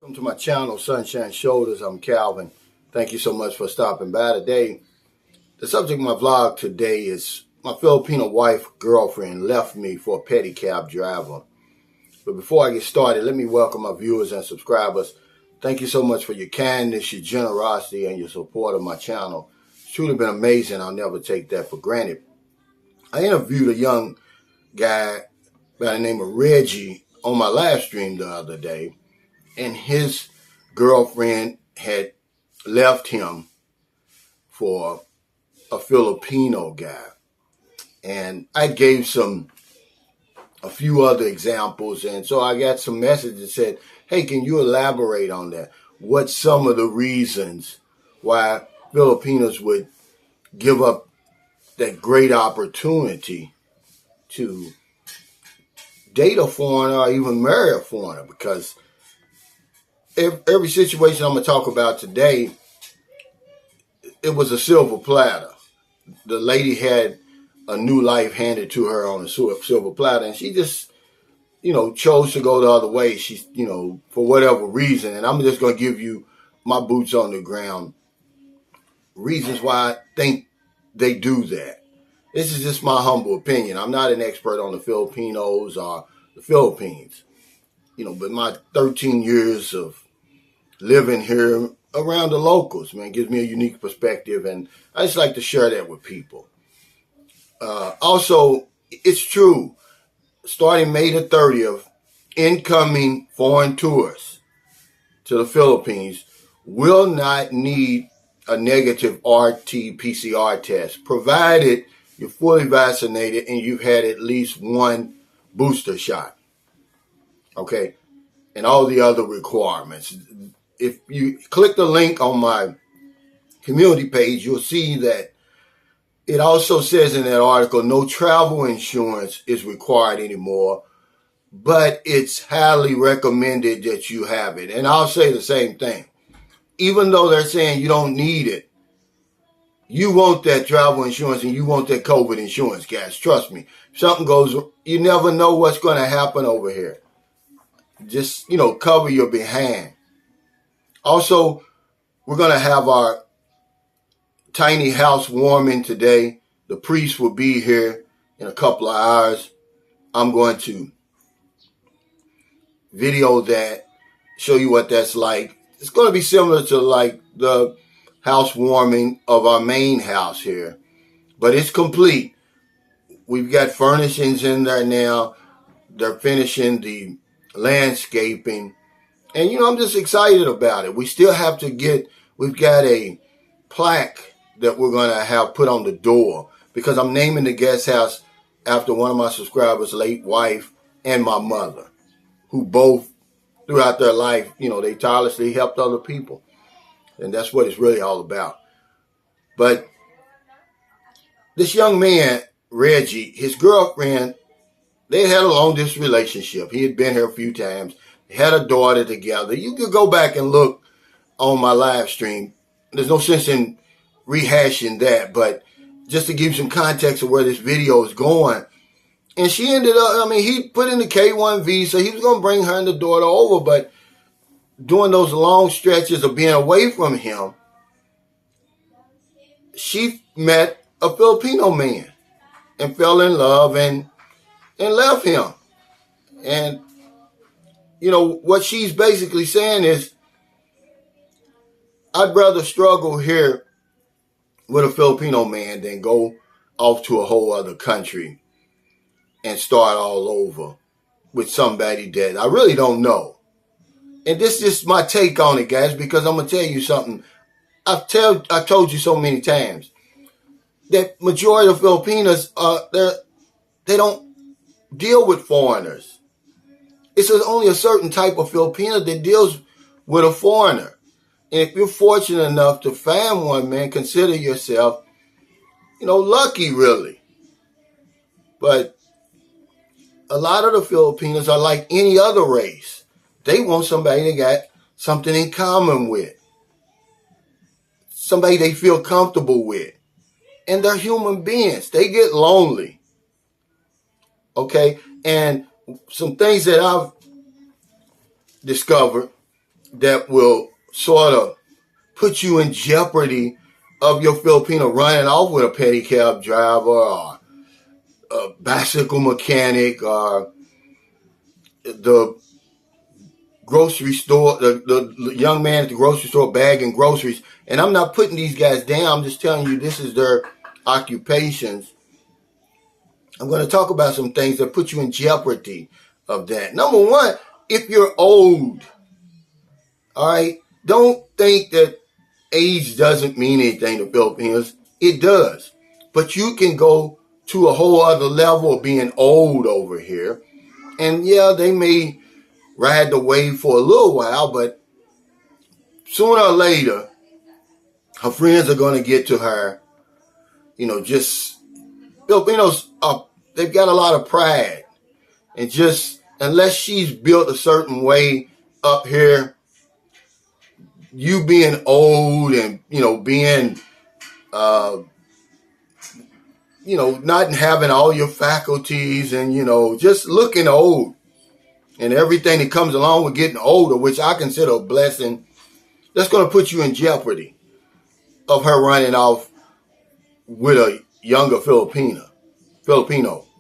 Welcome to my channel, Sunshine Shoulders. I'm Calvin. Thank you so much for stopping by today. The subject of my vlog today is my Filipino wife, girlfriend, left me for a pedicab driver. But before I get started, let me welcome my viewers and subscribers. Thank you so much for your kindness, your generosity, and your support of my channel. It's truly been amazing. I'll never take that for granted. I interviewed a young guy by the name of Reggie on my live stream the other day, and his girlfriend had left him for a Filipino guy. And I gave a few other examples, and so I got some messages that said, hey, can you elaborate on that? What's some of the reasons why Filipinos would give up that great opportunity to date a foreigner or even marry a foreigner? Because every situation I'm going to talk about today, it was a silver platter. The lady had a new life handed to her on a silver platter, and she just, chose to go the other way. She's, for whatever reason, and I'm just going to give you my boots on the ground reasons why I think they do that. This is just my humble opinion. I'm not an expert on the Filipinos or the Philippines, but my 13 years of living here around the locals, man, gives me a unique perspective, and I just like to share that with people. Also, it's true, starting May the 30th, incoming foreign tourists to the Philippines will not need a negative RT-PCR test, provided you're fully vaccinated and you've had at least one booster shot, okay, and all the other requirements. If you click the link on my community page, you'll see that it also says in that article, no travel insurance is required anymore, but it's highly recommended that you have it. And I'll say the same thing. Even though they're saying you don't need it, you want that travel insurance and you want that COVID insurance, guys. Trust me. If something goes, you never know what's going to happen over here. Just, cover your behind. Also, we're going to have our tiny house warming today. The priest will be here in a couple of hours. I'm going to video that, show you what that's like. It's going to be similar to like the housewarming of our main house here, but it's complete. We've got furnishings in there now. They're finishing the landscaping. And, I'm just excited about it. We still have to we've got a plaque that we're going to have put on the door because I'm naming the guest house after one of my subscribers' late wife and my mother, who both throughout their life, they tirelessly helped other people. And that's what it's really all about. But this young man, Reggie, his girlfriend, they had a long-distance relationship. He had been here a few times. They had a daughter together. You could go back and look on my live stream. There's no sense in rehashing that, but just to give you some context of where this video is going. And she ended up, he put in the K-1 visa. He was going to bring her and the daughter over, but during those long stretches of being away from him, she met a Filipino man and fell in love and left him. And, what she's basically saying is, I'd rather struggle here with a Filipino man than go off to a whole other country and start all over with somebody that I really don't know. And this is my take on it, guys, because I'm going to tell you something. I've told you so many times that majority of Filipinos, they don't deal with foreigners. It's only a certain type of Filipino that deals with a foreigner. And if you're fortunate enough to find one, man, consider yourself, lucky, really. But a lot of the Filipinos are like any other race. They want somebody they got something in common with. Somebody they feel comfortable with. And they're human beings. They get lonely. Okay? And some things that I've discovered that will sort of put you in jeopardy of your Filipino running off with a pedicab driver or a bicycle mechanic or the grocery store, the young man at the grocery store bagging groceries. And I'm not putting these guys down. I'm just telling you this is their occupations. I'm going to talk about some things that put you in jeopardy of that. Number one, if you're old, all right, don't think that age doesn't mean anything to Filipinos. It does. But you can go to a whole other level of being old over here. And yeah, they may ride the wave for a little while, but sooner or later, her friends are going to get to her. Just Filipinos, they've got a lot of pride. And just unless she's built a certain way up here, you being old and, being, not having all your faculties and, just looking old and everything that comes along with getting older, which I consider a blessing, that's going to put you in jeopardy of her running off with a younger Filipino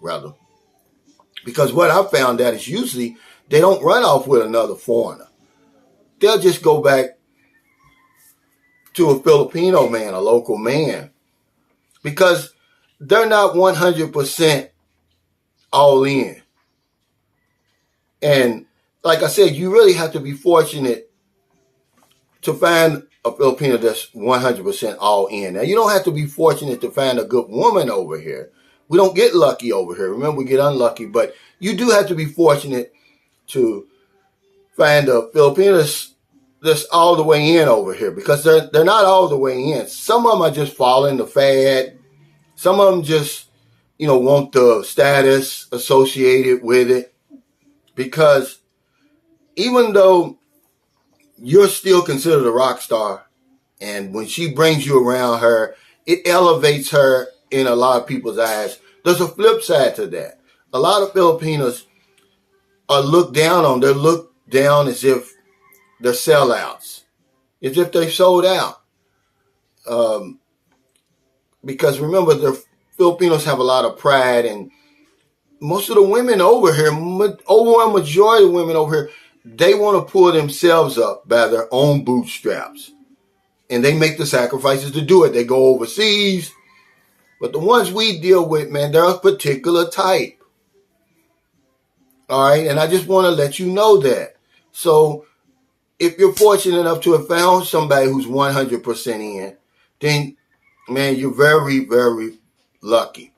rather. Because what I found out is usually they don't run off with another foreigner. They'll just go back to a Filipino man, a local man, because they're not 100% all in. And like I said, you really have to be fortunate to find a Filipino that's 100% all in. Now, you don't have to be fortunate to find a good woman over here. We don't get lucky over here. Remember, we get unlucky. But you do have to be fortunate to find a Filipino that's all the way in over here, because they're not all the way in. Some of them are just following the fad. Some of them just, want the status associated with it. Because even though you're still considered a rock star, and when she brings you around her, it elevates her in a lot of people's eyes. There's a flip side to that. A lot of Filipinos are looked down on. They're looked down as if they're sellouts, as if they sold out. Because remember, the Filipinos have a lot of pride, and most of the women over here, overwhelming majority of women over here, they want to pull themselves up by their own bootstraps. And they make the sacrifices to do it. They go overseas. But the ones we deal with, man, they're a particular type. All right? And I just want to let you know that. So if you're fortunate enough to have found somebody who's 100% in, then, man, you're very, very lucky.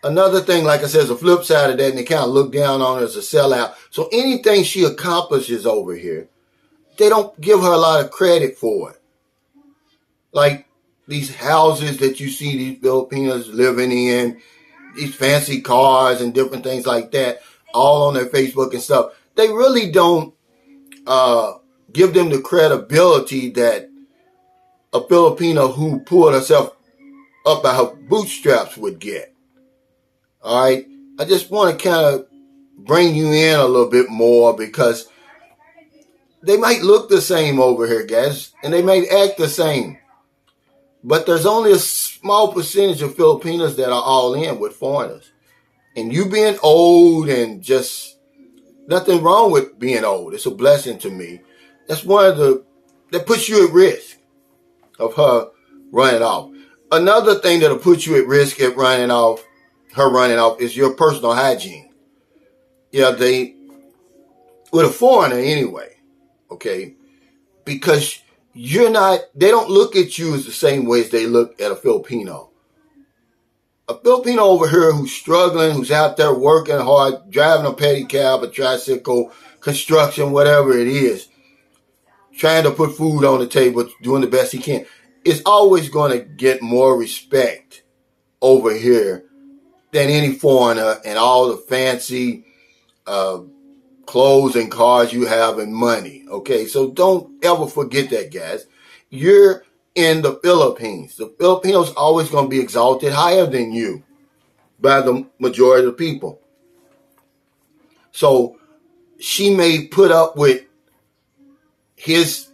Another thing, like I said, is a flip side of that, and they kind of look down on her as a sellout. So anything she accomplishes over here, they don't give her a lot of credit for it. Like these houses that you see these Filipinos living in, these fancy cars and different things like that, all on their Facebook and stuff. They really don't give them the credibility that a Filipino who pulled herself up by her bootstraps would get. All right? I just want to kind of bring you in a little bit more, because they might look the same over here, guys, and they might act the same. But there's only a small percentage of Filipinos that are all in with foreigners. And you being old, and just nothing wrong with being old. It's a blessing to me. That's one of that puts you at risk of her running off. Another thing that'll put you at risk at running off is your personal hygiene. Yeah, with a foreigner anyway, okay? Because they don't look at you as the same way as they look at a Filipino. A Filipino over here who's struggling, who's out there working hard, driving a pedicab, a tricycle, construction, whatever it is, trying to put food on the table, doing the best he can, is always going to get more respect over here than any foreigner and all the fancy clothes and cars you have and money. Okay, so don't ever forget that, guys. You're in the Philippines. The Filipinos always going to be exalted higher than you by the majority of the people. So she may put up with his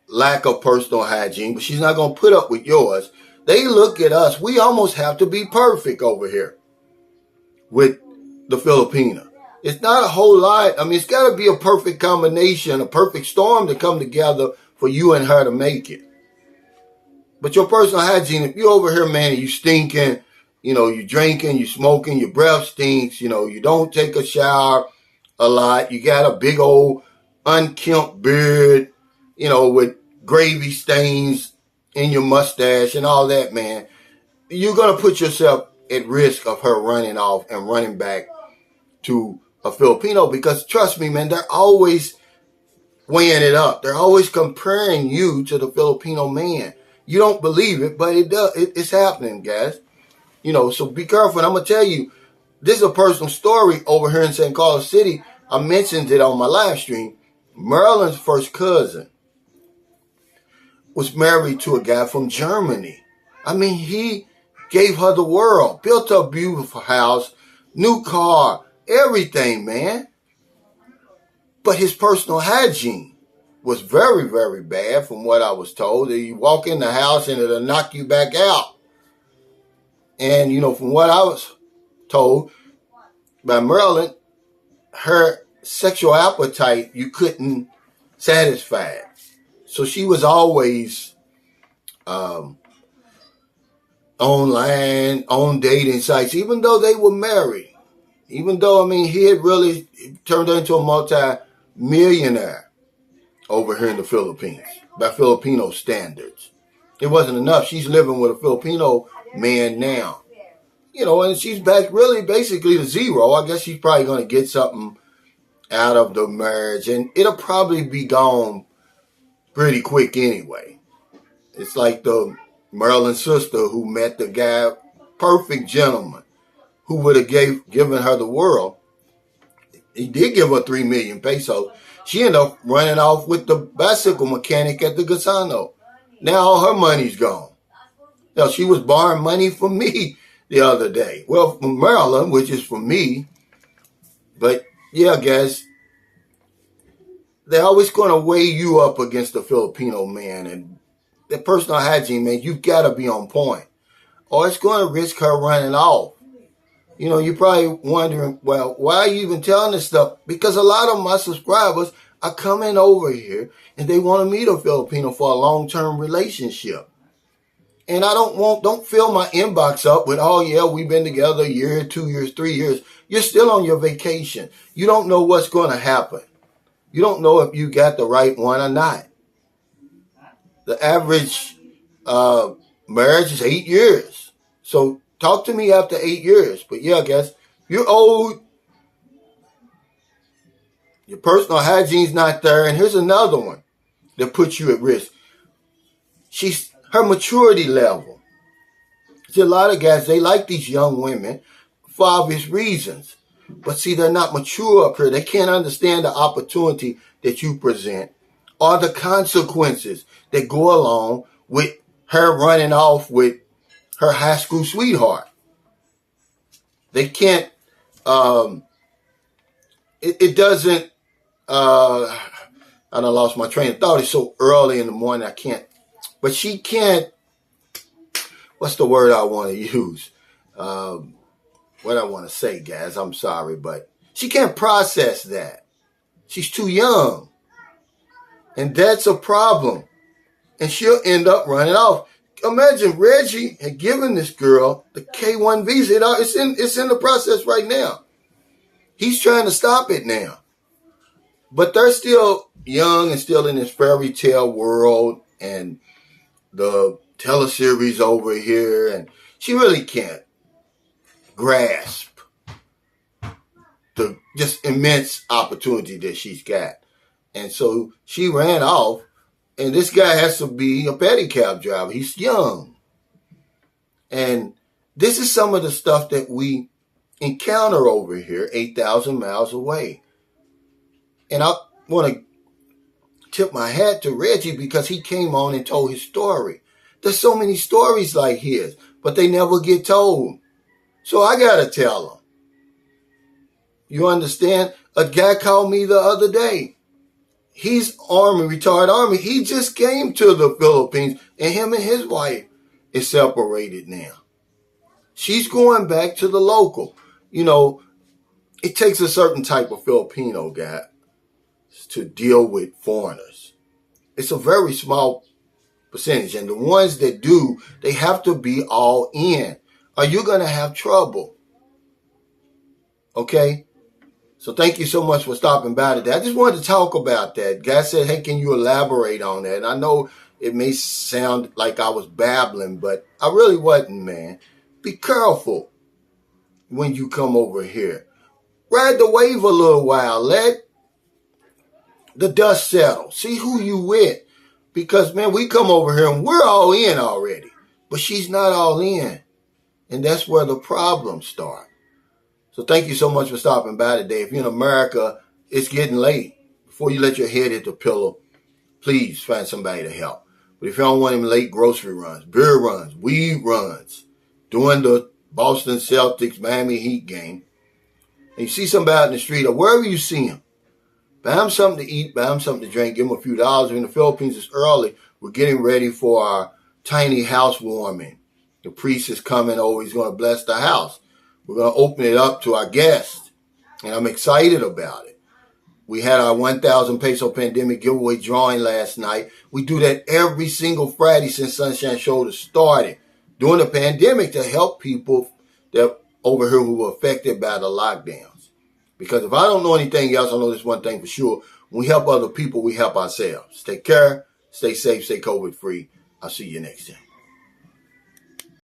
lack of personal hygiene, but she's not going to put up with yours. They look at us. We almost have to be perfect over here with the Filipina. It's not a whole lot. I mean, it's got to be a perfect combination, a perfect storm to come together for you and her to make it. But your personal hygiene, if you're over here, man, and you stinking, you drinking, you smoking, your breath stinks, you don't take a shower a lot, you got a big old unkempt beard, with gravy stains in your mustache and all that, man, you're going to put yourself at risk of her running off and running back to a Filipino, because trust me, man, they're always weighing it up. They're always comparing you to the Filipino man. You don't believe it, but it does. It's happening, guys. So be careful. And I'm going to tell you, this is a personal story over here in St. Carlos City. I mentioned it on my live stream. Marilyn's first cousin was married to a guy from Germany. I mean, he gave her the world, built a beautiful house, new car, everything, man. But his personal hygiene was very, very bad from what I was told. That you walk in the house and it'll knock you back out. And, from what I was told by Marilyn, her sexual appetite, you couldn't satisfy it. So she was always online, on dating sites, even though they were married. Even though, he had really turned her into a multi-millionaire over here in the Philippines, by Filipino standards. It wasn't enough. She's living with a Filipino man now. And she's back really basically to zero. I guess she's probably going to get something out of the marriage, and it'll probably be gone pretty quick anyway. It's like the Marilyn's sister who met the guy, perfect gentleman, who would have given her the world. He did give her 3 million pesos. She ended up running off with the bicycle mechanic at the Gazano. Now all her money's gone. Now, she was borrowing money from me the other day. Well, from Maryland, which is from me. But, yeah, guys, they're always going to weigh you up against the Filipino man. And the personal hygiene, man, you got to be on point, or it's going to risk her running off. You're probably wondering, well, why are you even telling this stuff? Because a lot of my subscribers are coming over here and they want to meet a Filipino for a long-term relationship. And I don't fill my inbox up with, oh yeah, we've been together a year, 2 years, 3 years. You're still on your vacation. You don't know what's going to happen. You don't know if you got the right one or not. The average marriage is 8 years. So talk to me after 8 years. But yeah, guys, you're old. Your personal hygiene's not there. And here's another one that puts you at risk. Her maturity level. See, a lot of guys, they like these young women for obvious reasons. But see, they're not mature up here. They can't understand the opportunity that you present or the consequences that go along with her running off with her high school sweetheart. They can't, it doesn't, I done lost my train of thought. It's so early in the morning, I can't, but she can't, what's the word I want to use? What I want to say, guys, I'm sorry, but she can't process that. She's too young. And that's a problem. And she'll end up running off. Imagine Reggie had given this girl the K1 visa. It's in the process right now. He's trying to stop it now. But they're still young and still in this fairy tale world and the teleseries over here. And she really can't grasp the just immense opportunity that she's got. And so she ran off. And this guy has to be a pedicab driver. He's young. And this is some of the stuff that we encounter over here, 8,000 miles away. And I want to tip my hat to Reggie because he came on and told his story. There's so many stories like his, but they never get told. So I got to tell them. You understand? A guy called me the other day. He's retired Army. He just came to the Philippines, and him and his wife is separated now. She's going back to the local. You know, it takes a certain type of Filipino guy to deal with foreigners. It's a very small percentage, and the ones that do, they have to be all in, or you're going to have trouble. Okay? So thank you so much for stopping by today. I just wanted to talk about that. Guy said, hey, can you elaborate on that? And I know it may sound like I was babbling, but I really wasn't, man. Be careful when you come over here. Ride the wave a little while. Let the dust settle. See who you with. Because, man, we come over here and we're all in already. But she's not all in. And that's where the problems start. So thank you so much for stopping by today. If you're in America, it's getting late. Before you let your head hit the pillow, please find somebody to help. But if you don't want them late grocery runs, beer runs, weed runs, during the Boston Celtics Miami Heat game, and you see somebody out in the street or wherever you see them, buy them something to eat, buy them something to drink, give them a few dollars. In the Philippines, it's early. We're getting ready for our tiny housewarming. The priest is coming over. He's going to bless the house. We're going to open it up to our guests, and I'm excited about it. We had our 1,000 peso pandemic giveaway drawing last night. We do that every single Friday since Sunshine Shoulders started during the pandemic to help people that over here who were affected by the lockdowns. Because if I don't know anything else, I know this one thing for sure. When we help other people, we help ourselves. Take care, stay safe, stay COVID free. I'll see you next time.